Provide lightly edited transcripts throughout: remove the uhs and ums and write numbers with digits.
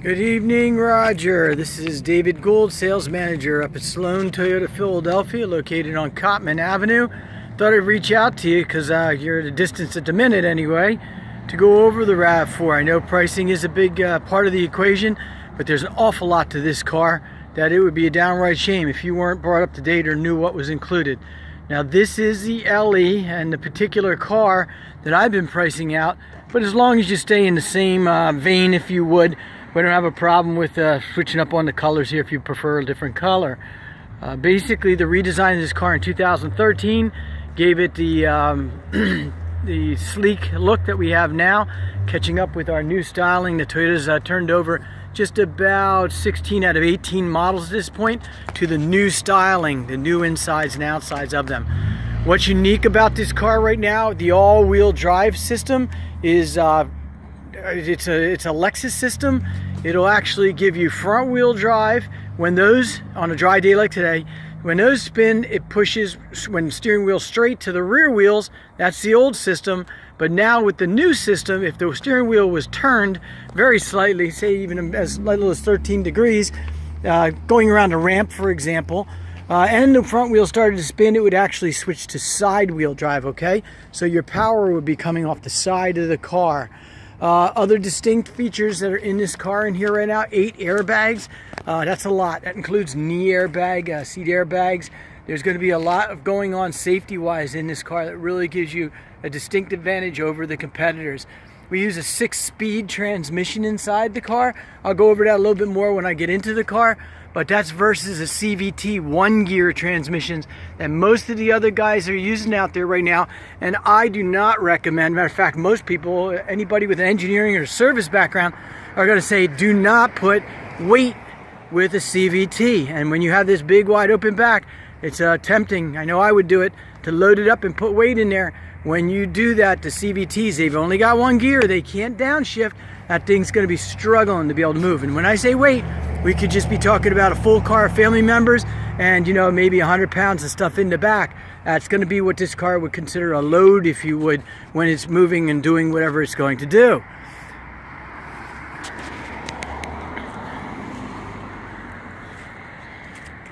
Good evening, Roger. This is David Gould, sales manager up at Sloane, Toyota, Philadelphia, located on Cotman Avenue. Thought I'd reach out to you because you're at a distance at the minute anyway, to go over the RAV4. I know pricing is a big part of the equation, but there's an awful lot to this car that it would be a downright shame if you weren't brought up to date or knew what was included. Now this is the LE and the particular car that I've been pricing out, but as long as you stay in the same vein, if you would, we don't have a problem with switching up on the colors here if you prefer a different color. Basically, the redesign of this car in 2013 gave it the the sleek look that we have now, catching up with our new styling. The Toyota's turned over just about 16 out of 18 models at this point to the new styling, the new insides and outsides of them. What's unique about this car right now, the all-wheel drive system, is it's a Lexus system. It'll actually give you front wheel drive. When those, on a dry day like today, when those spin, it pushes when steering wheel straight to the rear wheels. That's the old system. But now with the new system, if the steering wheel was turned very slightly, say even as little as 13 degrees, going around a ramp, for example, and the front wheel started to spin, it would actually switch to side wheel drive, okay? So your power would be coming off the side of the car. Other distinct features that are in this car in here right now: 8 airbags. That's a lot. That includes knee airbag, seat airbags. There's going to be a lot of going on safety-wise in this car that really gives you a distinct advantage over the competitors. We use a 6-speed transmission inside the car. I'll go over that a little bit more when I get into the car, but that's versus a CVT 1-gear transmissions that most of the other guys are using out there right now, and I do not recommend. Matter of fact, most people, anybody with an engineering or service background, are going to say do not put weight with a CVT. And when you have this big wide open back, it's tempting, I know I would do it, to load it up and put weight in there. When you do that, the CVTs, they've only got 1 gear, they can't downshift. That thing's going to be struggling to be able to move. And when I say weight, we could just be talking about a full car of family members and, you know, maybe 100 pounds of stuff in the back. That's going to be what this car would consider a load, if you would, when it's moving and doing whatever it's going to do.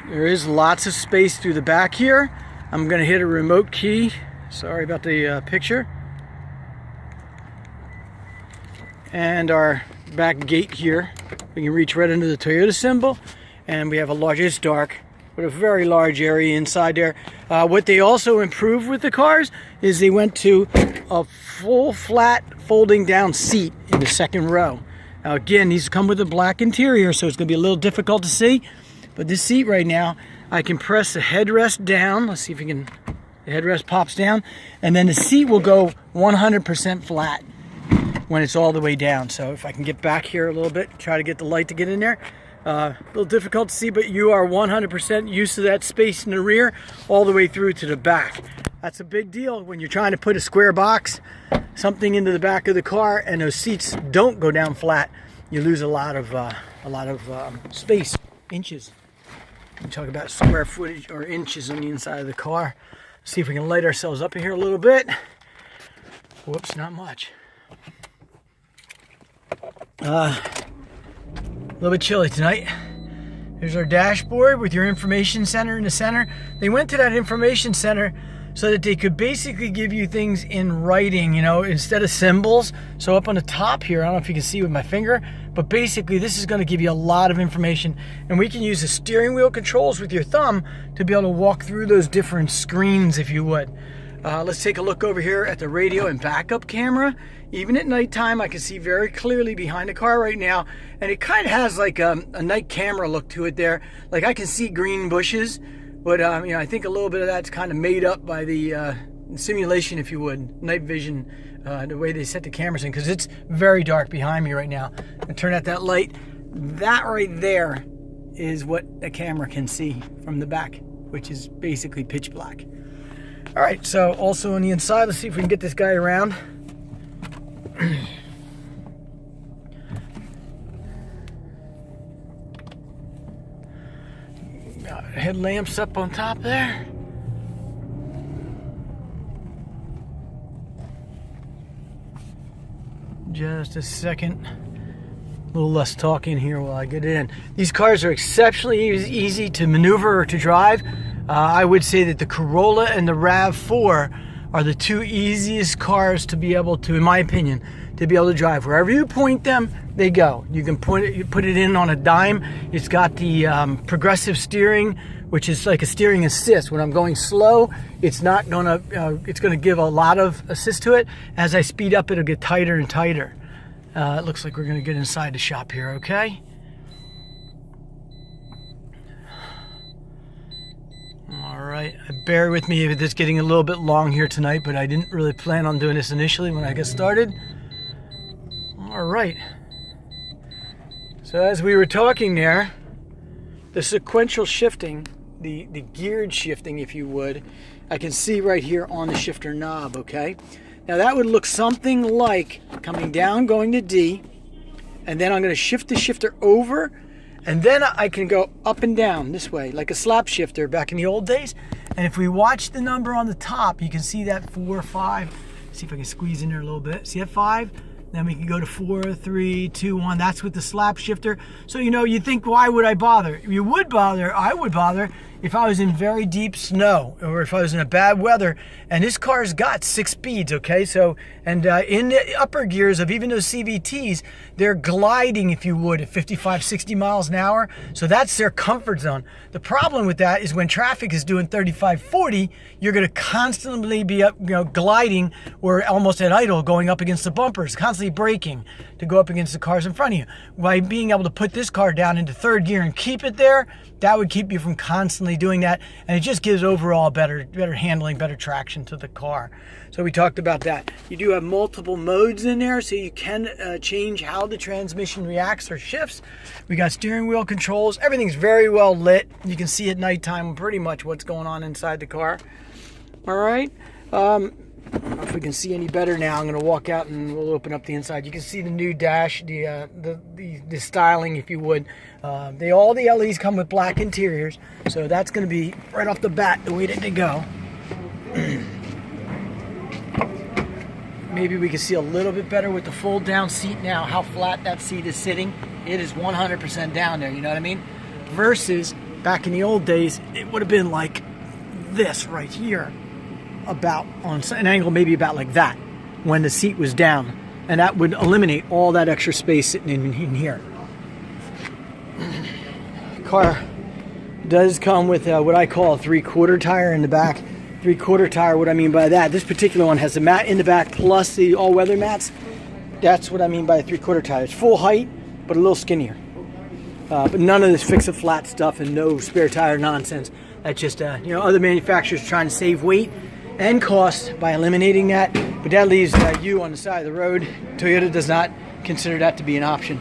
There is lots of space through the back here. I'm going to hit a remote key. Sorry about the picture. And our back gate here, we can reach right into the Toyota symbol, and we have a large, it's dark, but a very large area inside there. What they also improved with the cars is they went to a full flat folding down seat in the second row. Now again, these come with a black interior, so it's going to be a little difficult to see, but this seat right now, I can press the headrest down. Let's see if we can. The headrest pops down, and then the seat will go 100% flat when it's all the way down. So if I can get back here a little bit, try to get the light to get in there. A little difficult to see, but you are 100% used to that space in the rear all the way through to the back. That's a big deal when you're trying to put a square box, something into the back of the car, and those seats don't go down flat. You lose a lot of space, inches. We talk about square footage or inches on the inside of the car. See if we can light ourselves up here a little bit. Whoops, not much. A little bit chilly tonight. Here's our dashboard with your information center in the center. They went to that information center so that they could basically give you things in writing, you know, instead of symbols. So up on the top here, I don't know if you can see with my finger, but basically this is going to give you a lot of information, and we can use the steering wheel controls with your thumb to be able to walk through those different screens, if you would. Let's take a look over here at the radio and backup camera. Even at nighttime, I can see very clearly behind the car right now, and it kind of has like a night camera look to it there. Like I can see green bushes, but you know, I think a little bit of that's kind of made up by the simulation, if you would, night vision, the way they set the cameras in, because it's very dark behind me right now. And turn out that light. That right there is what the camera can see from the back, which is basically pitch black. All right, so also on the inside, let's see if we can get this guy around. Headlamps up on top there. Just a second. little less talking here while I get it in. These cars are exceptionally easy to maneuver or to drive. I would say that the Corolla and the RAV4 are the two easiest cars to be able to, in my opinion, to be able to drive. Wherever you point them, they go. You can put it in on a dime. It's got the progressive steering, which is like a steering assist. When I'm going slow, it's not gonna, it's gonna give a lot of assist to it. As I speed up, it'll get tighter and tighter. It looks like we're gonna get inside the shop here, okay? All right, bear with me if it's getting a little bit long here tonight, but I didn't really plan on doing this initially when I got started. All right. So as we were talking there, the sequential shifting, the geared shifting, if you would, I can see right here on the shifter knob, okay? Now that would look something like coming down, going to D, and then I'm going to shift the shifter over, and then I can go up and down this way, like a slap shifter back in the old days. And if we watch the number on the top, you can see that 4, 5. See if I can squeeze in there a little bit. See that 5? Then we can go to 4, 3, 2, 1. That's with the slap shifter. So, you know, you think, why would I bother? You would bother. I would bother if I was in very deep snow or if I was in a bad weather. And this car's got 6 speeds, okay? So, and in the upper gears of even those CVTs, they're gliding, if you would, at 55, 60 miles an hour. So that's their comfort zone. The problem with that is when traffic is doing 35, 40, you're going to constantly be up, gliding or almost at idle, going up against the bumpers, constantly braking to go up against the cars in front of you. By being able to put this car down into third gear and keep it there, that would keep you from constantly doing that, and it just gives overall better handling, better traction to the car. So we talked about that. You do have multiple modes in there, so you can change how the transmission reacts or shifts. We got steering wheel controls. Everything's very well lit. You can see at nighttime pretty much what's going on inside the car. All right. If we can see any better now, I'm going to walk out and we'll open up the inside. You can see the new dash, the styling, if you would. All the LEDs come with black interiors, so that's going to be right off the bat the way that they go. Maybe we can see a little bit better with the fold down seat now, how flat that seat is sitting. It is 100% down there, you know what I mean? Versus back in the old days, it would have been like this right here, about on an angle maybe about like that when the seat was down, and that would eliminate all that extra space sitting in here. The car does come with what I call a 3/4 tire in the back. 3/4 tire, what I mean by that, this particular one has a mat in the back plus the all-weather mats. That's what I mean by a 3/4 tire. It's full height but a little skinnier, but none of this fix-a-flat stuff and no spare tire nonsense. That's just other manufacturers trying to save weight and cost by eliminating that, but that leaves you on the side of the road. Toyota does not consider that to be an option.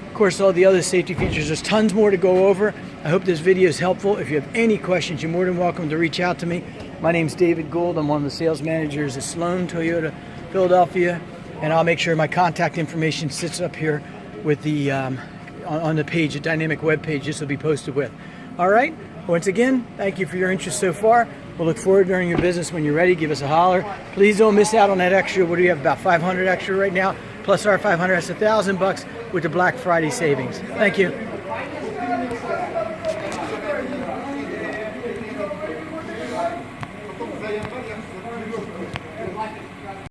Of course, all the other safety features, there's tons more to go over. I hope this video is helpful. If you have any questions, you're more than welcome to reach out to me. My name's David Gould. I'm one of the sales managers at Sloane Toyota Philadelphia, and I'll make sure my contact information sits up here with the on the page, the dynamic web page this will be posted with. All right, once again, thank you for your interest so far. We'll look forward to earning your business. When you're ready, give us a holler. Please don't miss out on that extra. What do you have, about 500 extra right now? Plus our 500, that's $1,000 with the Black Friday savings. Thank you.